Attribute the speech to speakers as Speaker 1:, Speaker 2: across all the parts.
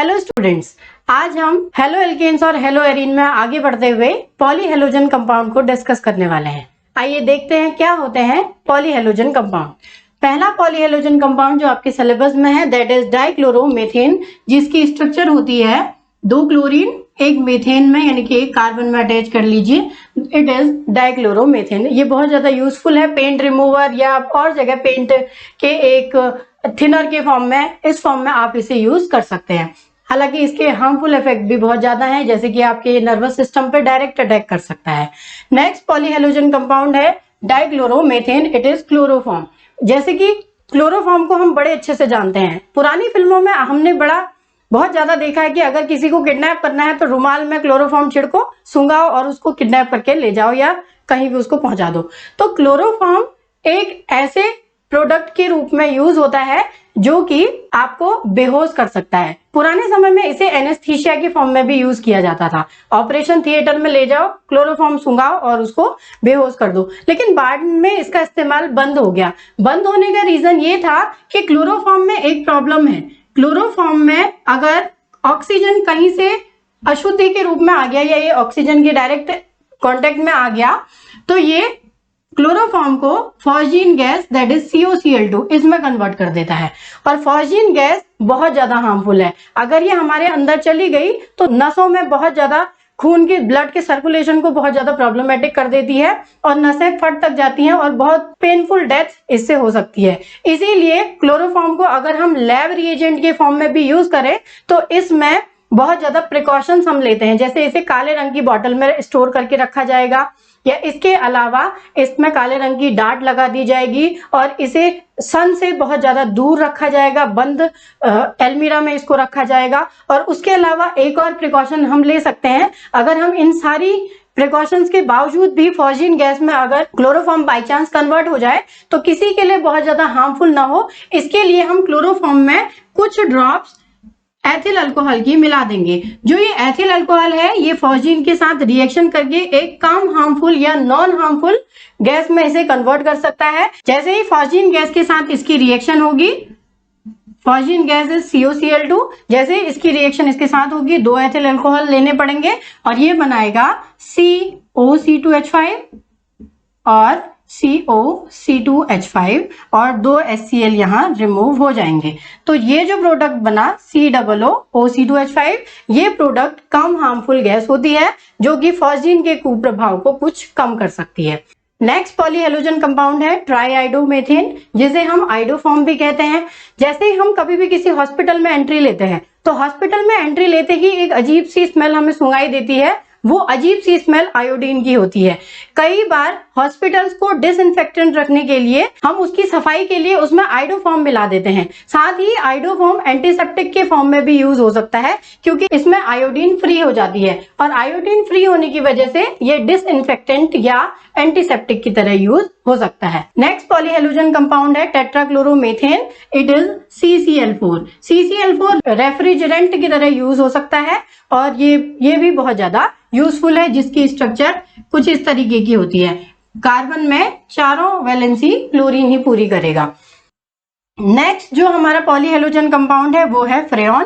Speaker 1: Hello students, आज हम halo alkanes और हेलो एरीन में आगे बढ़ते हुए पॉली हेलोजन कंपाउंड को डिस्कस करने वाले हैं। आइए देखते हैं क्या होते हैं पॉली हेलोजन कंपाउंड। पहला पॉली हेलोजन कंपाउंड जो आपके सिलेबस में है दैट इज डाइक्लोरोमेथेन, जिसकी स्ट्रक्चर होती है 2 क्लोरीन 1 मीथेन में, यानी कि एक कार्बन में अटैच कर लीजिए। It is dichloromethane. ये बहुत ज्यादा यूजफुल है पेंट रिमूवर या और जगह पेंट के एक थिनर के फॉर्म में, इस फॉर्म में आप इसे यूज कर सकते हैं। हालांकि इसके हार्मफुल इफेक्ट भी बहुत ज्यादा हैं, जैसे कि आपके नर्वस सिस्टम पे डायरेक्ट अटैक कर सकता है। नेक्स्ट पॉली हेलोजन कंपाउंड है डाइक्लोरोमेथेन। It is chloroform. जैसे कि क्लोरोफॉर्म को हम बड़े अच्छे से जानते हैं, पुरानी फिल्मों में हमने बहुत ज्यादा देखा है कि अगर किसी को किडनैप करना है तो रुमाल में क्लोरोफॉर्म छिड़को, सूंघाओ और उसको किडनैप करके ले जाओ या कहीं भी उसको पहुंचा दो। तो क्लोरोफॉर्म एक ऐसे प्रोडक्ट के रूप में यूज होता है जो कि आपको बेहोश कर सकता है। पुराने समय में इसे एनेस्थीसिया के फॉर्म में भी यूज किया जाता था। ऑपरेशन थिएटर में ले जाओ, क्लोरोफॉर्म सूंघाओ और उसको बेहोश कर दो। लेकिन बाद में इसका इस्तेमाल बंद हो गया। बंद होने का रीजन ये था कि क्लोरोफॉर्म में एक प्रॉब्लम है। क्लोरोफॉर्म में अगर ऑक्सीजन कहीं से अशुद्धि के रूप में आ गया या ये ऑक्सीजन के डायरेक्ट कांटेक्ट में आ गया तो ये क्लोरोफॉर्म को phosgene gas that is COCl2 इसमें कन्वर्ट कर देता है। और फॉस्जीन गैस बहुत ज्यादा हार्मफुल है। अगर ये हमारे अंदर चली गई तो नसों में बहुत ज्यादा खून के ब्लड के सर्कुलेशन को बहुत ज्यादा प्रॉब्लमेटिक कर देती है और नसें फट तक जाती हैं और बहुत पेनफुल डेथ इससे हो सकती है। इसीलिए क्लोरोफॉर्म को अगर हम लैब रिएजेंट के फॉर्म में भी यूज करें तो इसमें बहुत ज्यादा प्रिकॉशंस हम लेते हैं। जैसे इसे काले रंग की बॉटल में स्टोर करके रखा जाएगा या इसके अलावा इसमें काले रंग की डाट लगा दी जाएगी और इसे सन से बहुत ज्यादा दूर रखा जाएगा, बंद एलमीरा में इसको रखा जाएगा। और उसके अलावा एक और प्रिकॉशन हम ले सकते हैं। अगर हम इन सारी प्रिकॉशंस के बावजूद भी फॉस्जीन गैस में अगर क्लोरोफॉर्म बाई चांस कन्वर्ट हो जाए तो किसी के लिए बहुत ज्यादा हार्मफुल ना हो, इसके लिए हम क्लोरोफॉर्म में कुछ ड्रॉप्स एथिल अल्कोहल की मिला देंगे। जो ये एथिल अल्कोहल है ये फॉस्जीन के साथ रिएक्शन करके एक कम हार्मफुल या नॉन हार्मफुल गैस में इसे कन्वर्ट कर सकता है। जैसे ही फॉस्जीन गैस के साथ इसकी रिएक्शन होगी, फॉस्जीन गैस इज COCl2, जैसे इसकी रिएक्शन इसके साथ होगी 2 एथिल अल्कोहल लेने पड़ेंगे और ये बनाएगा COC2H5 और COC2H5 और 2 HCl यहाँ रिमूव हो जाएंगे। तो ये जो प्रोडक्ट बना COOC2H5, ये प्रोडक्ट कम हार्मफुल गैस होती है जो कि फॉस्जीन के कुप्रभाव को कुछ कम कर सकती है। नेक्स्ट पॉली हेलोजन कंपाउंड है ट्राईआइडोमेथेन, जिसे हम आइडोफॉर्म भी कहते हैं। जैसे ही हम कभी भी किसी हॉस्पिटल में एंट्री लेते हैं तो हॉस्पिटल में एंट्री लेते ही एक अजीब सी स्मेल हमें सुनाई देती है। वो अजीब सी स्मेल आयोडीन की होती है। कई बार हॉस्पिटल्स को डिसइंफेक्टेंट रखने के लिए हम उसकी सफाई के लिए उसमें आइडोफॉर्म मिला देते हैं। साथ ही आइडोफॉर्म एंटीसेप्टिक के फॉर्म में भी यूज हो सकता है क्योंकि इसमें आयोडीन फ्री हो जाती है और आयोडीन फ्री होने की वजह से ये डिसइंफेक्टेंट या एंटीसेप्टिक की तरह यूज हो सकता है। नेक्स्ट पॉली हेलोजन कंपाउंड है टेट्राक्लोरोमेथेन। It is CCl4। CCl4 refrigerant की तरह यूज हो सकता है और ये भी बहुत ज्यादा यूजफुल है, जिसकी स्ट्रक्चर कुछ इस तरीके की होती है। कार्बन में चारों वैलेंसी क्लोरीन ही पूरी करेगा। नेक्स्ट जो हमारा पॉली हेलोजन कंपाउंड है वो है फ्रेऑन।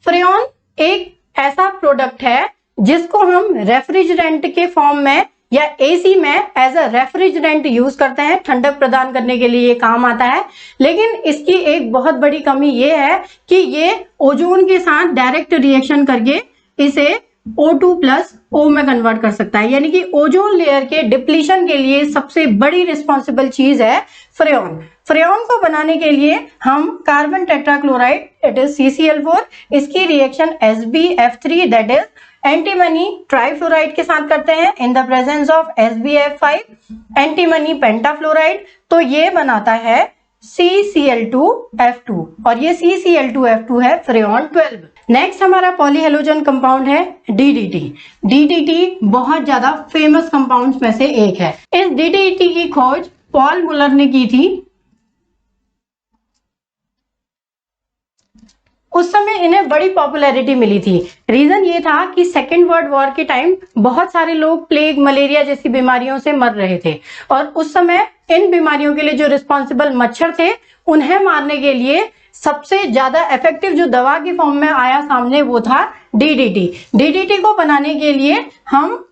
Speaker 1: फ्रेऑन एक ऐसा प्रोडक्ट है जिसको हम रेफ्रिजरेंट के फॉर्म में या AC में एज अ रेफ्रिजरेंट यूज करते हैं, ठंडक प्रदान करने के लिए ये काम आता है। लेकिन इसकी एक बहुत बड़ी कमी ये है कि ये ओजोन के साथ डायरेक्ट रिएक्शन करके इसे O2+O में कन्वर्ट कर सकता है, यानी कि ओजोन लेयर के डिप्लीशन के लिए सबसे बड़ी रिस्पॉन्सिबल चीज है फ्रेऑन। फ्रेऑन को बनाने के लिए हम carbon tetrachloride it is CCl4, इसकी reaction SbF3 that is antimony trifluoride के साथ करते हैं in the presence of SbF5 antimony pentafluoride. तो ये बनाता है CCl2F2 और ये CCl2F2 है फ्रेऑन 12। नेक्स्ट हमारा पॉली हेलोजन कंपाउंड है DDT। DDT बहुत ज्यादा फेमस कंपाउंड्स में से एक है। इस DDT की खोज पॉल मुलर ने की थी। उस समय इन्हें बड़ी पॉपुलैरिटी मिली थी। रीजन ये था कि सेकेंड वर्ल्ड वॉर के टाइम बहुत सारे लोग प्लेग, मलेरिया जैसी बीमारियों से मर रहे थे और उस समय इन बीमारियों के लिए जो रिस्पॉन्सिबल मच्छर थे उन्हें मारने के लिए सबसे ज्यादा इफेक्टिव जो दवा की फॉर्म में आया सामने वो था डीडीटी। डीडीटी को बनाने के लिए हम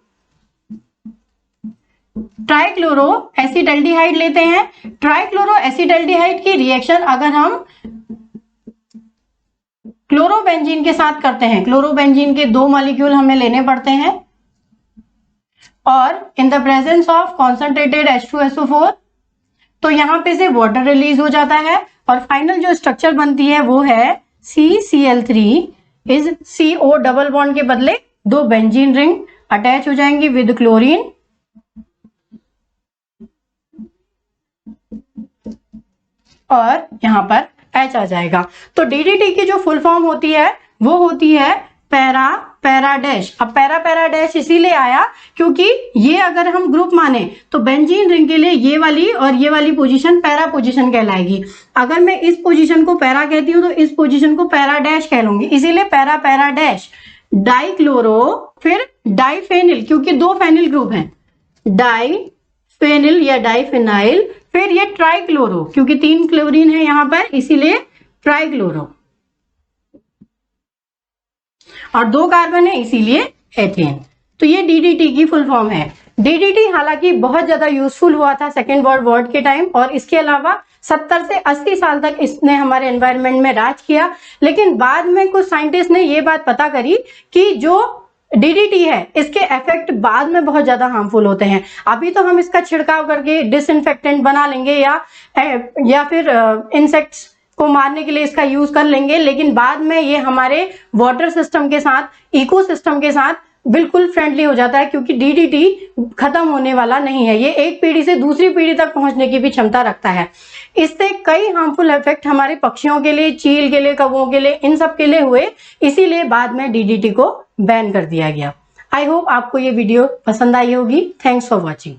Speaker 1: ट्राइक्लोरो एसिटल्डिहाइड लेते हैं। ट्राइक्लोरो एसिटल्डिहाइड की रिएक्शन अगर हम क्लोरोबेंजीन के साथ करते हैं, क्लोरोबेंजीन के 2 मॉलिक्यूल हमें लेने पड़ते हैं और इन the presence of concentrated H2SO4 तो यहां पे से वाटर रिलीज हो जाता है और फाइनल जो स्ट्रक्चर बनती है वो है CCl3 is CO double bond के बदले 2 बेंजीन रिंग अटैच हो जाएंगी विद क्लोरीन और यहां पर H आ जाएगा। तो डीडीटी की जो फुल फॉर्म होती है वो होती है पैरा पैरा डैश। अब पैरा पैरा डैश इसीलिए आया क्योंकि ये अगर हम ग्रुप माने तो बेंजीन रिंग के लिए ये वाली और ये वाली पोजीशन पैरा पोजीशन कहलाएगी। अगर मैं इस पोजीशन को पैरा कहती हूं तो इस पोजीशन को पैरा डैश कह लूंगी, इसीलिए पैरा पैरा डैश। डाइक्लोरो फिर डाइफेनिल क्योंकि 2 फेनिल ग्रुप हैं, डाइफेनिल या डाइफेनाइल, फिर ये ट्राइक्लोरो क्योंकि 3 क्लोरीन है यहां पर इसीलिए ट्राइक्लोरो और 2 कार्बन है इसीलिए एथेन। तो ये डीडीटी की फुल फॉर्म है। डीडीटी हालांकि बहुत ज्यादा यूजफुल हुआ था सेकेंड वर्ल्ड वॉर के टाइम और इसके अलावा 70 से 80 साल तक इसने हमारे एनवायरनमेंट में राज किया, लेकिन बाद में कुछ साइंटिस्ट ने ये बात पता करी कि जो डीडीटी है इसके इफेक्ट बाद में बहुत ज्यादा हार्मफुल होते हैं। अभी तो हम इसका छिड़काव करके डिसइंफेक्टेंट बना लेंगे या फिर इंसेक्ट्स को मारने के लिए इसका यूज कर लेंगे, लेकिन बाद में ये हमारे वाटर सिस्टम के साथ, इकोसिस्टम के साथ बिल्कुल फ्रेंडली हो जाता है क्योंकि डीडीटी खत्म होने वाला नहीं है। ये एक पीढ़ी से दूसरी पीढ़ी तक पहुंचने की भी क्षमता रखता है। इससे कई हार्मफुल इफेक्ट हमारे पक्षियों के लिए, चील के लिए, कौवों के लिए, इन सब के लिए हुए, इसीलिए बाद में डीडीटी को बैन कर दिया गया। आई होप आपको ये वीडियो पसंद आई होगी। Thanks for watching.